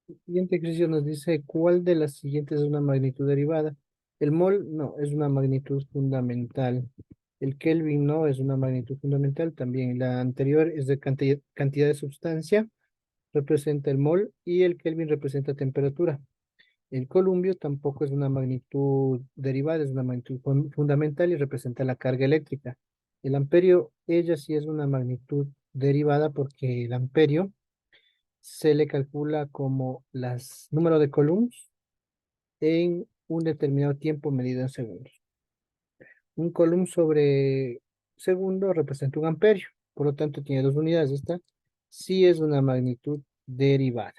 Siguiente ejercicio nos dice, ¿cuál de las siguientes es una magnitud derivada? El mol no, es una magnitud fundamental. El Kelvin no es una magnitud fundamental también. La anterior es de cantidad de sustancia, representa el mol, y el Kelvin representa temperatura. El columbio tampoco es una magnitud derivada, es una magnitud fundamental y representa la carga eléctrica. El amperio, ella sí es una magnitud derivada porque el amperio se le calcula como las número de coulombs en un determinado tiempo medido en segundos. Un coulomb sobre segundo representa un amperio, por lo tanto tiene dos unidades. Esta sí es una magnitud derivada.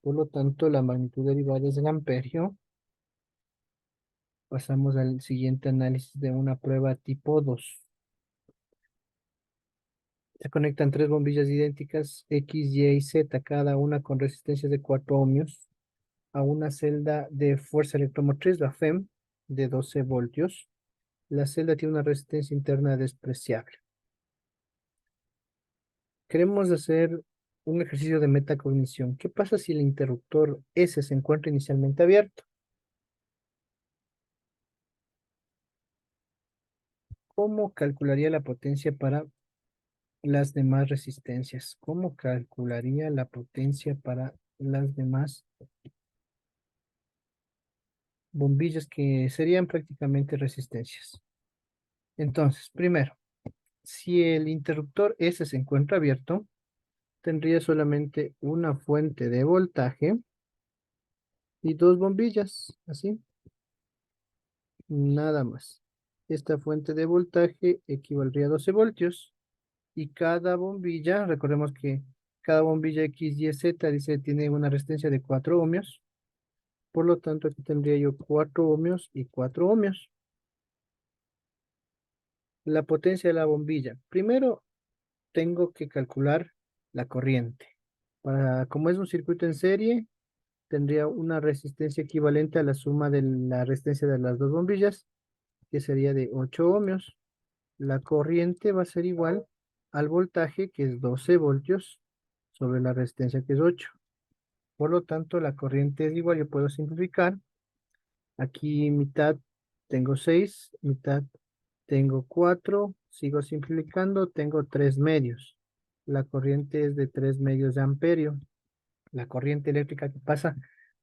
Por lo tanto, la magnitud derivada es el amperio. Pasamos al siguiente análisis de una prueba tipo 2. Se conectan tres bombillas idénticas X, Y y Z, cada una con resistencias de 4 ohmios, a una celda de fuerza electromotriz, la FEM, de 12 voltios. La celda tiene una resistencia interna despreciable. Queremos hacer un ejercicio de metacognición. ¿Qué pasa si el interruptor S se encuentra inicialmente abierto? ¿Cómo calcularía la potencia para las demás resistencias? ¿Cómo calcularía la potencia para las demás bombillas que serían prácticamente resistencias? Entonces, primero, si el interruptor S se encuentra abierto, tendría solamente una fuente de voltaje y dos bombillas, así, nada más. Esta fuente de voltaje equivaldría a 12 voltios y cada bombilla, recordemos que cada bombilla X, Y, Z dice tiene una resistencia de 4 ohmios, por lo tanto aquí tendría yo 4 ohmios y 4 ohmios. La potencia de la bombilla. Primero tengo que calcular la corriente. Como es un circuito en serie, tendría una resistencia equivalente a la suma de la resistencia de las dos bombillas, que sería de 8 ohmios. La corriente va a ser igual al voltaje, que es 12 voltios, sobre la resistencia, que es 8. Por lo tanto, la corriente es igual, yo puedo simplificar. Aquí mitad tengo 6, mitad tengo 4, sigo simplificando, tengo 3 medios. La corriente es de 3 medios de amperio. La corriente eléctrica que pasa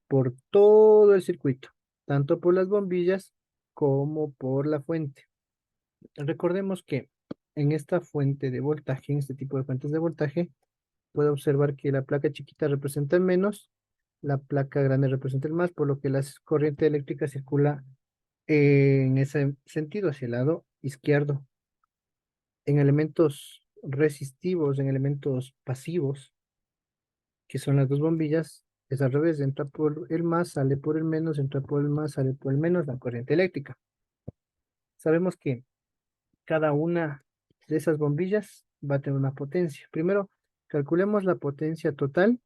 por todo el circuito, tanto por las bombillas como por la fuente. Recordemos que en esta fuente de voltaje, en este tipo de fuentes de voltaje, puedo observar que la placa chiquita representa el menos, la placa grande representa el más, por lo que la corriente eléctrica circula en ese sentido, hacia el lado izquierdo. En elementos resistivos, en elementos pasivos, que son las dos bombillas, es al revés, entra por el más, sale por el menos, entra por el más, sale por el menos, la corriente eléctrica. Sabemos que cada una de esas bombillas va a tener una potencia. Primero, calculemos la potencia total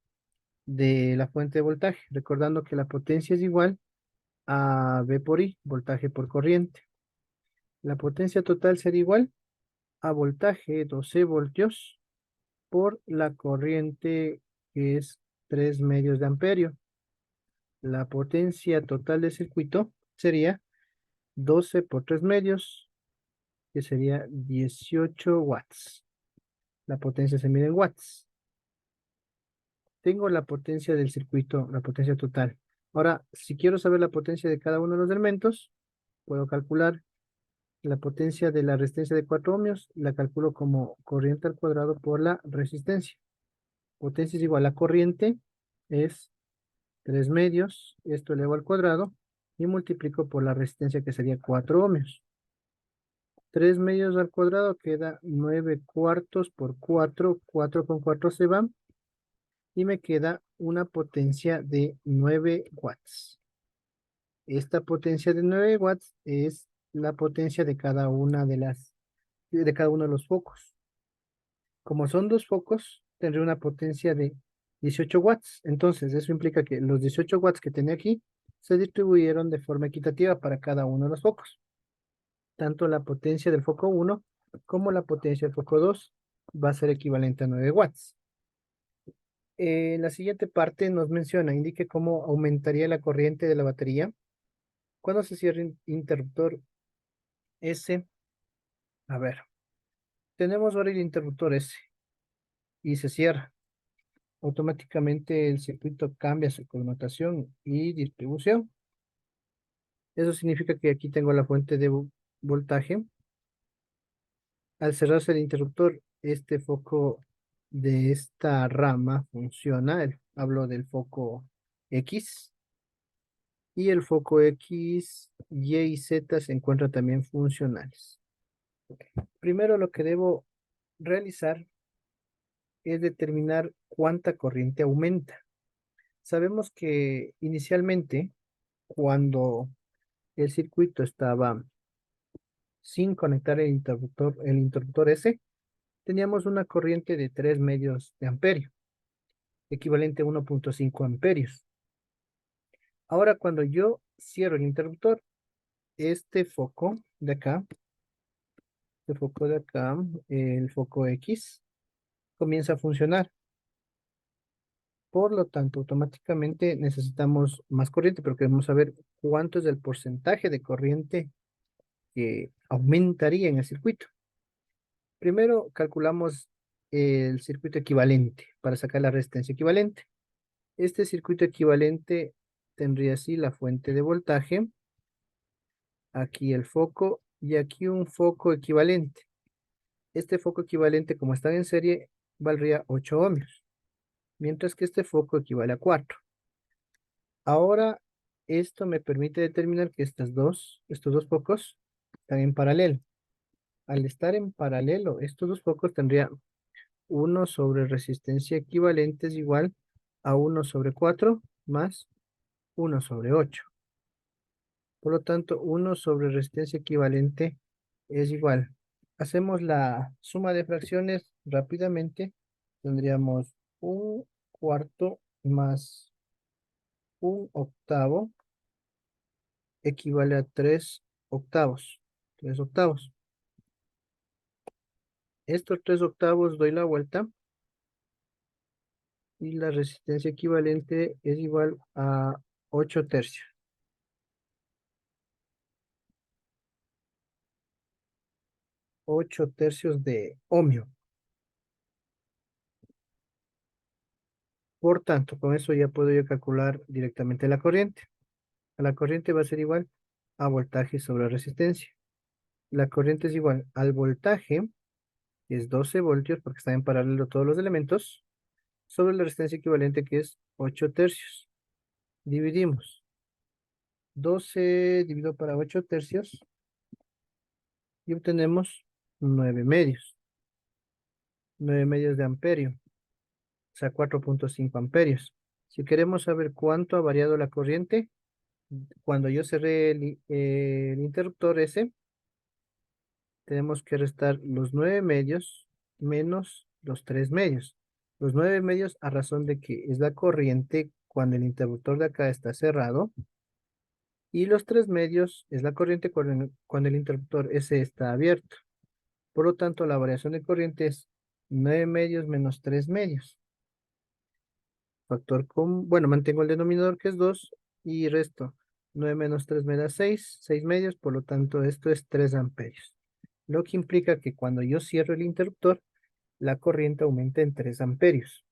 de la fuente de voltaje, recordando que la potencia es igual a V por I, voltaje por corriente. La potencia total sería igual a voltaje 12 voltios por la corriente, que es 3 medios de amperio. La potencia total del circuito sería 12 por 3 medios, que sería 18 watts. La potencia se mide en watts. Tengo la potencia del circuito, la potencia total. Ahora, si quiero saber la potencia de cada uno de los elementos, puedo calcular la potencia de la resistencia de 4 ohmios, la calculo como corriente al cuadrado por la resistencia. Potencia es igual a corriente, es 3 medios, esto elevado al cuadrado, y multiplico por la resistencia, que sería 4 ohmios. 3 medios al cuadrado queda 9 cuartos por 4, 4 con 4 se van, y me queda una potencia de 9 watts. Esta potencia de 9 watts es la potencia de cada de cada uno de los focos. Como son dos focos, tendré una potencia de 18 watts. Entonces, eso implica que los 18 watts que tenía aquí se distribuyeron de forma equitativa para cada uno de los focos. Tanto la potencia del foco 1 como la potencia del foco 2 va a ser equivalente a 9 watts. En la siguiente parte nos menciona, indique cómo aumentaría la corriente de la batería cuando se cierre interruptor S. A ver, tenemos ahora el interruptor S y se cierra. Automáticamente el circuito cambia su connotación y distribución. Eso significa que aquí tengo la fuente de voltaje. Al cerrarse el interruptor, este foco de esta rama funciona. Hablo del foco X. Y el foco X, Y y Z se encuentran también funcionales. Primero lo que debo realizar es determinar cuánta corriente aumenta. Sabemos que inicialmente, cuando el circuito estaba sin conectar el interruptor S, teníamos una corriente de 3 medios de amperio, equivalente a 1,5 amperios. Ahora, cuando yo cierro el interruptor, este foco de acá, el foco X, comienza a funcionar. Por lo tanto, automáticamente necesitamos más corriente, pero queremos saber cuánto es el porcentaje de corriente que aumentaría en el circuito. Primero calculamos el circuito equivalente para sacar la resistencia equivalente. Este circuito equivalente tendría así la fuente de voltaje, aquí el foco y aquí un foco equivalente. Este foco equivalente, como está en serie, valdría 8 ohmios, mientras que este foco equivale a 4. Ahora, esto me permite determinar que estos dos focos están en paralelo. Al estar en paralelo, estos dos focos tendrían 1 sobre resistencia equivalente es igual a 1 sobre 4 más 1 sobre 8. Por lo tanto, 1 sobre resistencia equivalente es igual. Hacemos la suma de fracciones rápidamente. Tendríamos un cuarto más un octavo equivale a 3 octavos. 3 octavos. Estos 3 octavos doy la vuelta y la resistencia equivalente es igual a 8 tercios. 8 tercios de ohmio. Por tanto, con eso ya puedo yo calcular directamente la corriente. La corriente va a ser igual a voltaje sobre resistencia. La corriente es igual al voltaje, que es 12 voltios porque están en paralelo todos los elementos, sobre la resistencia equivalente que es 8 tercios. Dividimos 12 dividido para 8 tercios y obtenemos 9 medios. 9 medios de amperio, o sea, 4,5 amperios. Si queremos saber cuánto ha variado la corriente, cuando yo cerré el interruptor ese, tenemos que restar los 9 medios menos los 3 medios. Los 9 medios a razón de que es la corriente cuando el interruptor de acá está cerrado. Y los 3 medios es la corriente cuando el interruptor ese está abierto. Por lo tanto, la variación de corriente es 9 medios menos 3 medios. Factor con, bueno, mantengo el denominador que es 2 y resto. 9 menos 3 me da 6, 6 medios, por lo tanto esto es 3 amperios. Lo que implica que cuando yo cierro el interruptor, la corriente aumenta en 3 amperios.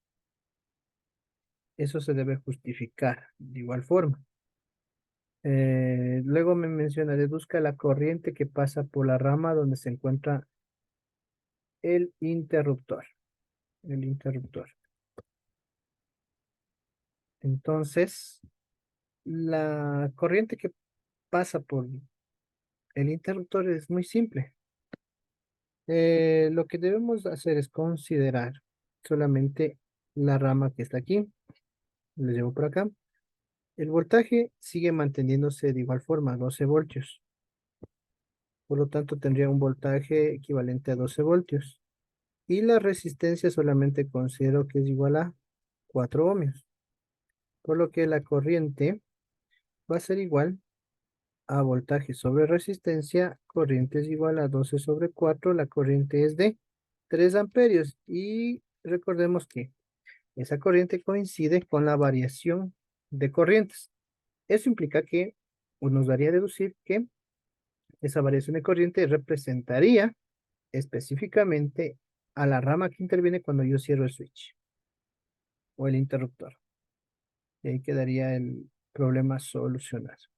Eso se debe justificar de igual forma. Luego me menciona, deduzca la corriente que pasa por la rama donde se encuentra el interruptor. El interruptor. Entonces, la corriente que pasa por el interruptor es muy simple. Lo que debemos hacer es considerar solamente la rama que está aquí. Le llevo por acá. El voltaje sigue manteniéndose de igual forma, 12 voltios. Por lo tanto, tendría un voltaje equivalente a 12 voltios. Y la resistencia solamente considero que es igual a 4 ohmios. Por lo que la corriente va a ser igual a voltaje sobre resistencia. Corriente es igual a 12 sobre 4. La corriente es de 3 amperios. Y recordemos que Esa corriente coincide con la variación de corrientes. Eso implica que nos daría a deducir que esa variación de corriente representaría específicamente a la rama que interviene cuando yo cierro el switch o el interruptor. Y ahí quedaría el problema solucionado.